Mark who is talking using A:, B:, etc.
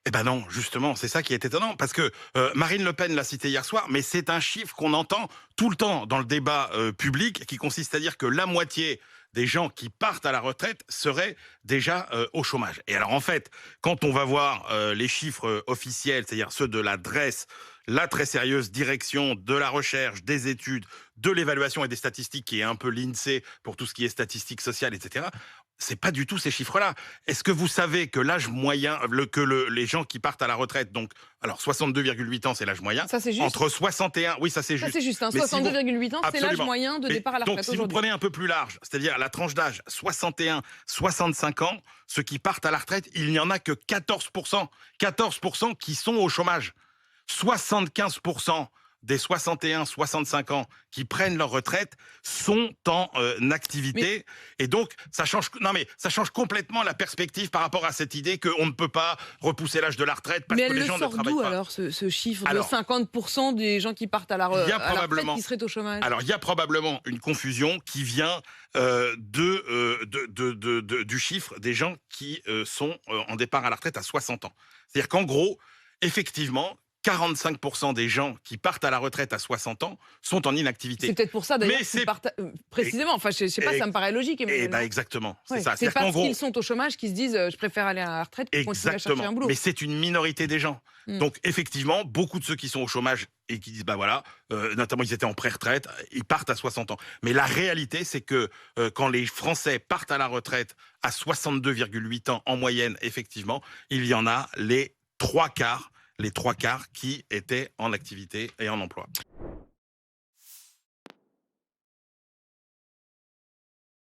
A: Eh ben non, justement, c'est ça qui est étonnant, parce que Marine Le Pen l'a cité hier soir, mais c'est un chiffre qu'on entend tout le temps dans le débat public, qui consiste à dire que la moitié des gens qui partent à la retraite seraient déjà au chômage. Et alors en fait, quand on va voir les chiffres officiels, c'est-à-dire ceux de la DREES, la très sérieuse direction de la recherche, des études, de l'évaluation et des statistiques, qui est un peu l'INSEE pour tout ce qui est statistiques sociales, etc., c'est pas du tout ces chiffres-là. Est-ce que vous savez que l'âge moyen, les gens qui partent à la retraite, donc, alors 62,8 ans, c'est l'âge moyen,
B: Ça, c'est juste?
A: entre 61, oui, ça c'est
B: Ça,
A: juste.
B: c'est juste, hein,
A: Mais si vous,
B: 62,8 ans, c'est l'âge
A: absolument.
B: moyen de
A: Mais
B: départ à la
A: donc,
B: retraite
A: si vous
B: aujourd'hui.
A: prenez un peu plus large, c'est-à-dire la tranche d'âge 61, 65 ans, ceux qui partent à la retraite, il n'y en a que 14%. 14% qui sont au chômage. 75% des 61-65 ans qui prennent leur retraite sont en
B: Mais
A: activité. Et donc, ça change, non mais, ça change complètement la perspective par rapport à cette idée qu'on ne peut pas repousser l'âge de la retraite parce
B: Mais
A: que
B: elle
A: les
B: le
A: gens ne
B: sort
A: travaillent
B: d'où
A: pas.
B: alors, ce chiffre de
A: Alors,
B: 50% des gens qui partent
A: il y a
B: à la retraite
A: probablement,
B: qui seraient au chômage?
A: alors il y a probablement une confusion qui vient du chiffre des gens qui sont en départ à la retraite à 60 ans. C'est-à-dire qu'en gros, effectivement, 45% des gens qui partent à la retraite à 60 ans sont en
B: C'est
A: inactivité.
B: peut-être pour ça d'ailleurs
A: Mais
B: qu'ils
A: c'est
B: partent précisément. Enfin, je sais pas, ça me paraît logique,
A: et
B: Emmanuel,
A: ben
B: non?
A: exactement, c'est
B: Ouais.
A: ça.
B: C'est
A: C'est-à-dire qu'en
B: parce
A: gros,
B: qu'ils sont au chômage qu'ils se disent je préfère aller à la retraite que continuer à chercher un
A: exactement,
B: boulot.
A: mais c'est une minorité des gens.
B: Hmm.
A: Donc effectivement, beaucoup de ceux qui sont au chômage et qui disent bah voilà, notamment ils étaient en pré-retraite, ils partent à 60 ans. Mais la réalité, c'est que quand les Français partent à la retraite à 62,8 ans en moyenne, effectivement, il y en a les trois quarts qui étaient en activité et en emploi.